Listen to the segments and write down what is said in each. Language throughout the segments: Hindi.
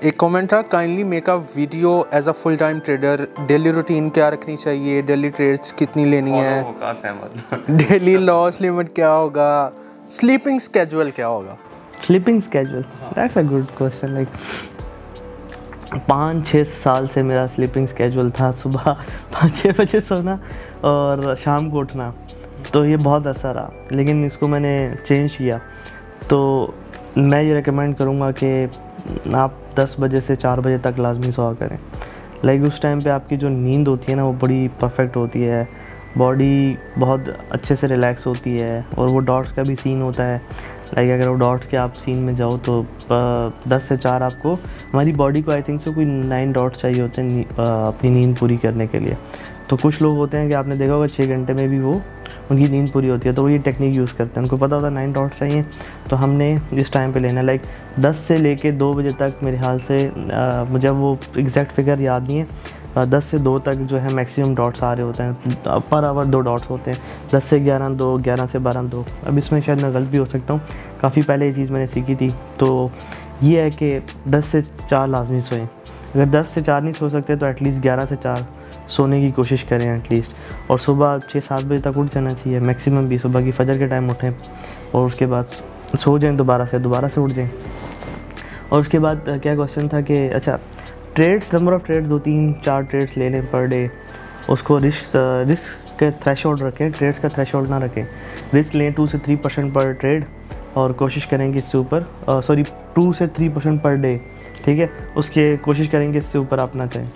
एक कमेंट था, kindly make a video as a full time trader, daily routine क्या रखनी चाहिए, डेली ट्रेड्स कितनी लेनी है, डेली लॉस लिमिट क्या होगा, स्लीपिंग स्केड्यूल क्या होगा? Sleeping schedule, that's a good question. Like 5-6 साल से मेरा स्लीपिंग स्केड्यूल था सुबह 5-6 बजे सोना और शाम को उठना, तो ये बहुत अच्छा रहा। लेकिन इसको मैंने चेंज किया, तो मैं ये रिकमेंड करूँगा कि आप 10 बजे से 4 बजे तक लाजमी सोया करें। लाइक उस टाइम पे आपकी जो नींद होती है ना, वो बड़ी परफेक्ट होती है, बॉडी बहुत अच्छे से रिलैक्स होती है, और वो डॉट्स का भी सीन होता है। लाइक अगर वो डॉट्स के आप सीन में जाओ तो 10 से 4 आपको, हमारी बॉडी को आई थिंक सो कोई 9 डॉट्स चाहिए होते हैं अपनी नींद पूरी करने के लिए। तो कुछ लोग होते हैं कि आपने देखा होगा 6 घंटे में भी वो उनकी नींद पूरी होती है, तो वो ये टेक्निक यूज़ करते हैं, उनको पता होता है 9 डॉट्स चाहिए, तो हमने इस टाइम पे लेना है। लाइक 10 से लेके 2 बजे तक मेरे ख्याल से मुझे वो एग्जैक्ट फिगर याद नहीं है, 10 से 2 तक जो है मैक्सिमम डॉट्स आ रहे होते हैं, पर आवर 2 डॉट्स होते हैं, 10 से 11 2, 11 से 12 2। अब इसमें शायद मैं गलत भी हो सकता हूँ, काफ़ी पहले ये चीज़ मैंने सीखी थी। तो ये है कि 10 से 4 लाजमी सोएं। अगर 10 से 4 नहीं सो सकते तो एटलीस्ट 11 से 4 सोने की कोशिश करें एटलीस्ट, और सुबह 6-7 बजे तक उठ जाना चाहिए मैक्सिमम भी। सुबह की फजर के टाइम उठें और उसके बाद सो जाएं, दोबारा से उठ जाएं। और उसके बाद क्या क्वेश्चन था कि अच्छा trades, number of trades 2-3-4 trades ले लें पर डे, उसको रिस्क के थ्रेशोल्ड रखें, ट्रेड्स का थ्रेशोल्ड ना रखें। रिस्क लें 2 से 3% पर ट्रेड, और कोशिश करेंगे इससे ऊपर 2 से 3% पर डे, ठीक है, उसके कोशिश करेंगे इससे ऊपर आप ना चाहें।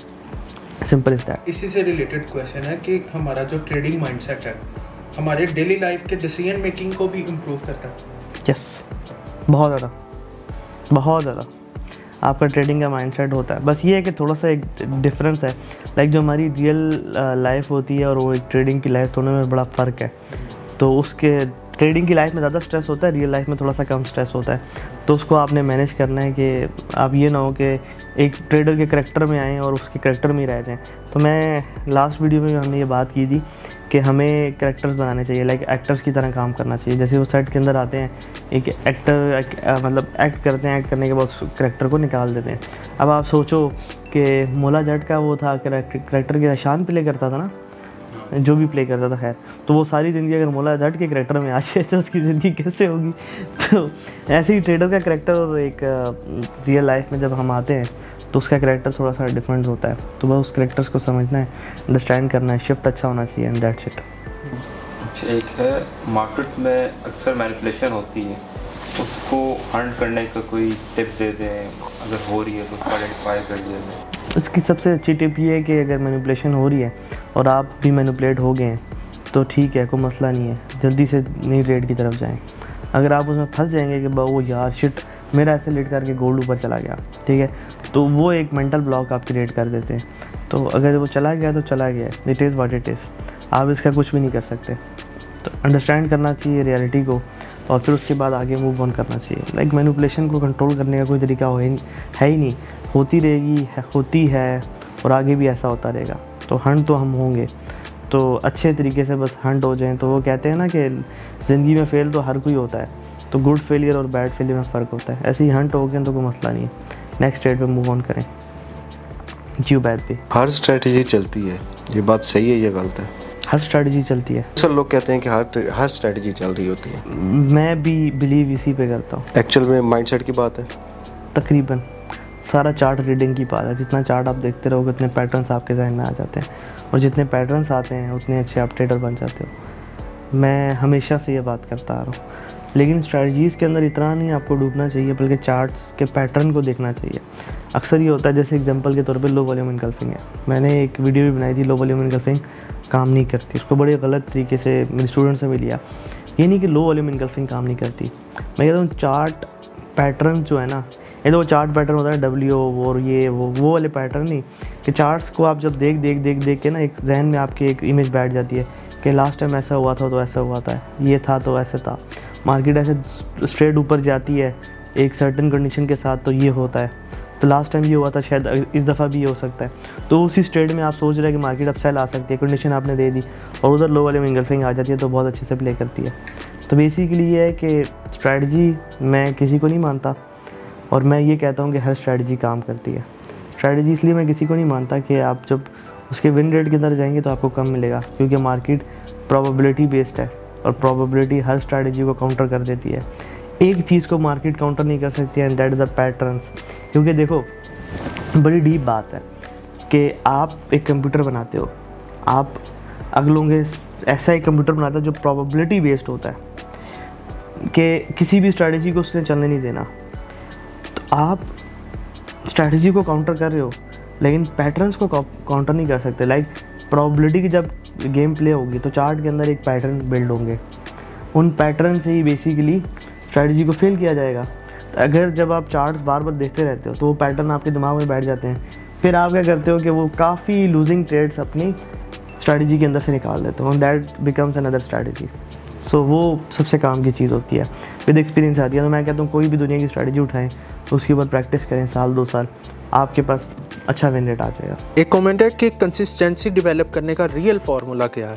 Simple is that. इसी से रिलेटेड क्वेश्चन है कि हमारा जो ट्रेडिंग माइंडसेट है हमारे डेली लाइफ के डिसीजन मेकिंग को भी इम्प्रूव करता है। यस, बहुत ज़्यादा आपका ट्रेडिंग का माइंडसेट होता है। बस ये है कि थोड़ा सा एक डिफरेंस है, लाइक जो हमारी रियल लाइफ होती है और वो एक ट्रेडिंग की लाइफ, दोनों में बड़ा फ़र्क है। तो उसके ट्रेडिंग की लाइफ में ज़्यादा स्ट्रेस होता है, रियल लाइफ में थोड़ा सा कम स्ट्रेस होता है। तो उसको आपने मैनेज करना है कि आप ये ना हो कि एक ट्रेडर के करैक्टर में आएँ और उसके करैक्टर में ही रह जाएँ। तो मैं लास्ट वीडियो में हमने ये बात की थी कि हमें करैक्टर्स बनाने चाहिए, लाइक एक्टर्स की तरह काम करना चाहिए। जैसे वो सेट के अंदर आते हैं, एक एक्टर मतलब एक्ट करते हैं, एक्ट करने के बाद उस करैक्टर को निकाल देते हैं। अब आप सोचो कि मोला जट का वो था करैक्टर के शान प्ले करता था ना, जो भी प्ले करता था, खैर, तो वो सारी ज़िंदगी अगर मोला जट के करैक्टर में आ जाए तो उसकी ज़िंदगी कैसे होगी। तो ऐसे ही ट्रेडर का करैक्टर और एक रियल लाइफ में जब हम आते हैं तो उसका करैक्टर थोड़ा सा डिफरेंट होता है। तो बस उस करैक्टर्स को समझना है, अंडरस्टैंड करना है, शिफ्ट अच्छा होना चाहिए, एंड दैट्स इट। अच्छा, एक है मार्केट में अक्सर मैनिपुलेशन होती है, उसको हंड करने का कोई टिप दे दें, अगर हो रही है तो उसको आइडेंटिफाई कर लिया जाए। उसकी सबसे अच्छी टिप ये है कि अगर मैनिपुलेशन हो रही है और आप भी मैनिपुलेट हो गए हैं तो ठीक है, कोई मसला नहीं है, जल्दी से नई ट्रेड की तरफ जाएं। अगर आप उसमें फंस जाएंगे कि वो यार शिट मेरा ऐसे लेट करके गोल्ड ऊपर चला गया, ठीक है, तो वो एक मेंटल ब्लॉक आप क्रिएट कर देते हैं। तो अगर वो चला गया तो चला गया, it is what it is, आप इसका कुछ भी नहीं कर सकते। तो अंडरस्टैंड करना चाहिए रियलिटी को, और फिर उसके बाद आगे मूव ऑन करना चाहिए। लाइक मैनिपुलेशन को कंट्रोल करने का कोई तरीका है ही नहीं, होती रहेगी, होती है, और आगे भी ऐसा होता रहेगा। तो हंट तो हम होंगे, तो अच्छे तरीके से बस हंट हो जाएं। तो वो कहते हैं ना कि ज़िंदगी में फ़ेल तो हर कोई होता है, तो गुड फेलियर और बैड फेलियर में फ़र्क होता है। ऐसे ही हंट हो गए तो कोई मसला नहीं है, नेक्स्ट स्टेज पे मूव ऑन करें। जियो बैड भी हर स्ट्रेटजी चलती है, ये बात सही है या गलत है? हर स्ट्रेटजी चलती है। अक्सर लोग कहते हैं कि हर स्ट्रेटजी चल रही होती है। मैं भी बिलीव इसी पे करता हूँ। एक्चुअल में माइंडसेट की बात है, तकरीबन सारा चार्ट रीडिंग की बात है। जितना चार्ट आप देखते रहोगे उतने पैटर्न्स आपके जहन में आ जाते हैं, और जितने पैटर्न्स आते हैं उतने अच्छे आप ट्रेडर बन जाते हो। मैं हमेशा से ये बात करता आ रहा हूँ। लेकिन स्ट्रेटजीज़ के अंदर इतना नहीं आपको डूबना चाहिए, बल्कि चार्ट्स के पैटर्न को देखना चाहिए। अक्सर ये होता है, जैसे एग्जांपल के तौर पे लो वॉल्यूम इनगल्फिंग है, मैंने एक वीडियो भी बनाई थी, लो वॉल्यूम इनगल्फिंग काम नहीं करती। उसको बड़े गलत तरीके से मेरे स्टूडेंट से भी लिया। ये नहीं कि लो वॉल्यूम इनगल्फिंग काम नहीं करती, मैं कहता हूँ चार्ट पैटर्न जो है ना, ये तो वो चार्ट पैटर्न होता है डब्ल्यू और ये वो वाले पैटर्न नहीं, कि चार्ट्स को आप जब देख के ना एक जहन में आपकी एक इमेज बैठ जाती है कि लास्ट टाइम ऐसा हुआ था तो ऐसा हुआ था, ये था तो ऐसे था, मार्केट ऐसे स्ट्रेट ऊपर जाती है एक सर्टेन कंडीशन के साथ तो ये होता है, तो लास्ट टाइम ये हुआ था, शायद इस दफ़ा भी ये हो सकता है। तो उसी स्टेट में आप सोच रहे हैं कि मार्केट अब सेल आ सकती है, कंडीशन आपने दे दी और उधर लो वाले में इंगल्फिंग आ जाती है तो बहुत अच्छे से प्ले करती है। तो बेसिकली ये है कि स्ट्रैटेजी मैं किसी को नहीं मानता, और मैं ये कहता हूँ कि हर स्ट्रैटेजी काम करती है। स्ट्रैटेजी इसलिए मैं किसी को नहीं मानता कि आप जब उसके विन रेट के अंदर जाएंगे तो आपको कम मिलेगा, क्योंकि मार्केट प्रोबेबिलिटी बेस्ड है और प्रोबेबिलिटी हर स्ट्रैटेजी को काउंटर कर देती है। एक चीज़ को मार्केट काउंटर नहीं कर सकती है, and that is the patterns. क्योंकि देखो बड़ी डीप बात है कि आप एक कंप्यूटर बनाते हो, आप अगलों के ऐसा एक कंप्यूटर बनाते हो जो प्रोबेबिलिटी बेस्ड होता है कि किसी भी स्ट्रैटेजी को उसने चलने नहीं देना। तो आप स्ट्रैटेजी को काउंटर कर रहे हो लेकिन पैटर्न्स को काउंटर नहीं कर सकते। लाइक प्रोबेबिलिटी की जब गेम प्ले होगी तो चार्ट के अंदर एक पैटर्न बिल्ड होंगे, उन पैटर्न से ही बेसिकली स्ट्रैटेजी को फेल किया जाएगा। तो अगर जब आप चार्ट्स बार बार देखते रहते हो तो वो पैटर्न आपके दिमाग में बैठ जाते हैं, फिर आप क्या करते हो कि वो काफ़ी लूजिंग ट्रेड्स अपनी स्ट्रैटेजी के अंदर से निकाल देते हो, दैट बिकम्स अनदर स्ट्रैटेजी। सो वो सबसे काम की चीज़ होती है, विद एक्सपीरियंस आती है। तो मैं कहता हूँ कोई भी दुनिया की स्ट्रैटेजी उठाएं तो उसके ऊपर प्रैक्टिस करें, साल 2 साल, आपके पास अच्छा विन रेट आ जाएगा। एक कमेंट है कि कंसिस्टेंसी डेवलप करने का रियल फार्मूला क्या है?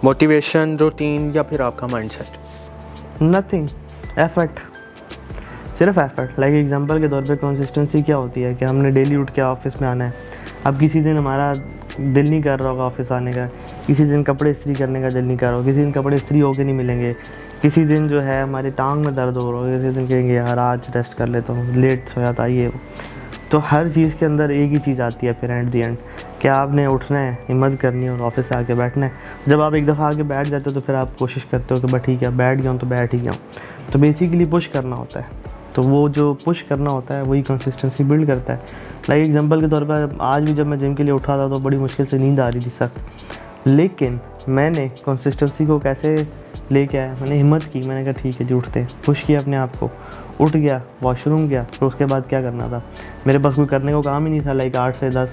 मोटिवेशन, रूटीन या फिर आपका माइंडसेट? नथिंग, एफर्ट, सिर्फ एफर्ट। लाइक एग्जांपल के तौर पे कंसिस्टेंसी क्या होती है कि हमने डेली उठ के ऑफिस में आना है। अब किसी दिन हमारा दिल नहीं कर रहा होगा ऑफिस आने का, किसी दिन कपड़े इस्त्री करने का दिल नहीं कर रहा होगा, किसी दिन कपड़े इस्त्री होके नहीं मिलेंगे, किसी दिन जो है हमारी टांग में दर्द हो रहा होगा, किसी दिन कहेंगे यार आज रेस्ट कर लेता हूँ, लेट सोया था ये वो। तो हर चीज़ के अंदर एक ही चीज़ आती है फिर एट दी एंड, कि आपने उठना है, हिम्मत करनी है और ऑफिस से आके बैठना है। जब आप एक दफ़ा आके बैठ जाते हो तो फिर आप कोशिश करते हो कि बस ठीक है बैठ गया हूँ तो बैठ ही गया हूँ। तो बेसिकली पुश करना होता है, तो वो जो पुश करना होता है वही कंसिस्टेंसी बिल्ड करता है। लाइक एग्जांपल के तौर पर आज भी जब मैं जिम के लिए उठा था तो बड़ी मुश्किल से नींद आ रही थी सख्त, लेकिन मैंने कंसिस्टेंसी को कैसे लेके आया, मैंने हिम्मत की, मैंने कहा ठीक है जी उठते, पुश किया अपने आप को, उठ गया, वॉशरूम गया, फिर उसके बाद क्या करना था, मेरे पास कोई करने को काम ही नहीं था लाइक 8 से 10,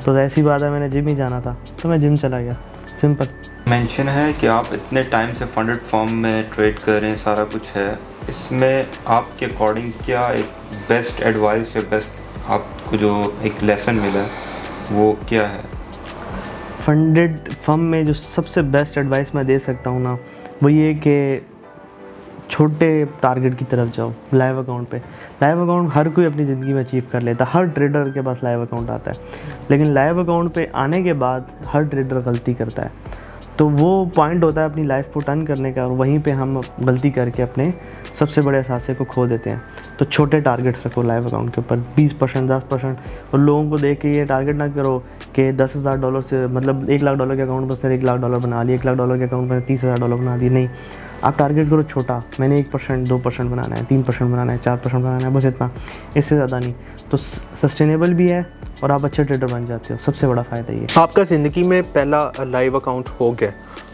तो ऐसी बात है मैंने जिम ही जाना था तो मैं जिम चला गया, सिंपल। मेंशन है कि आप इतने टाइम से फंडेड फॉर्म में ट्रेड कर रहे हैं, सारा कुछ है, इसमें आपके अकॉर्डिंग क्या एक बेस्ट एडवाइस या बेस्ट आपको जो एक लेसन मिला वो क्या है? फंडेड फर्म में जो सबसे बेस्ट एडवाइस मैं दे सकता हूँ ना वो ये कि छोटे टारगेट की तरफ जाओ। लाइव अकाउंट पे, लाइव अकाउंट हर कोई अपनी ज़िंदगी में अचीव कर लेता है, हर ट्रेडर के पास लाइव अकाउंट आता है, लेकिन लाइव अकाउंट पे आने के बाद हर ट्रेडर गलती करता है। तो वो पॉइंट होता है अपनी लाइफ को टर्न करने का, और वहीं पे हम गलती करके अपने सबसे बड़े असासे को खो देते हैं। तो छोटे टारगेट्स रखो लाइव अकाउंट के ऊपर, 20%, 10%, और लोगों को देख के ये टारगेट ना करो कि $10,000 से मतलब $1 लाख के अकाउंट पर उसने $1 लाख बना लिए, $1 लाख के अकाउंट पर $30,000 बना दिए। नहीं, आप टारगेट करो छोटा, मैंने 1%, 2% बनाना है, 3% बनाना है, 4% बनाना है, बस इतना, इससे ज़्यादा नहीं। तो सस्टेनेबल भी है और आप अच्छे ट्रेडर बन जाते हो, सबसे बड़ा फ़ायदा ये। आपका ज़िंदगी में पहला लाइव अकाउंट हो गया,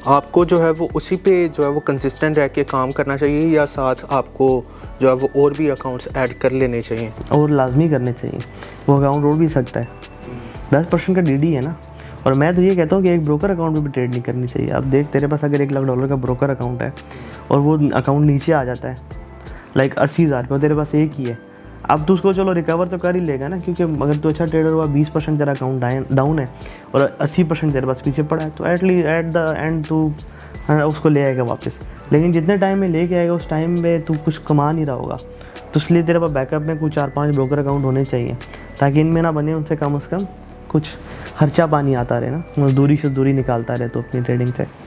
आपको जो है वो उसी पे जो है वो कंसिस्टेंट रह के काम करना चाहिए, या साथ आपको जो है वो और भी अकाउंट्स ऐड कर लेने चाहिए? और लाजमी करने चाहिए, वो अकाउंट उड़ भी सकता है, 10% का DD है ना। और मैं तो ये कहता हूँ कि एक ब्रोकर अकाउंट में भी ट्रेड नहीं करनी चाहिए। अब देख, तेरे पास अगर $1 लाख का ब्रोकर अकाउंट है और वो अकाउंट नीचे आ जाता है लाइक 80,000 का, तेरे पास एक ही है, अब तो उसको चलो रिकवर तो कर ही लेगा ना, क्योंकि अगर तो अच्छा ट्रेडर हुआ, 20% तेरा अकाउंट डाउन है और 80% तेरे पास पीछे पड़ा है, तो एट द एंड तू उसको ले आएगा वापस। लेकिन जितने टाइम में लेके आएगा उस टाइम में तू कुछ कमा नहीं रहा होगा, तो इसलिए तेरे पास बैकअप में कुछ 4-5 ब्रोकर अकाउंट होने चाहिए, ताकि इनमें ना बने उनसे कम से कम कुछ खर्चा पानी आता रहे ना, मजदूरी से दूरी निकालता रहे तो अपनी ट्रेडिंग से।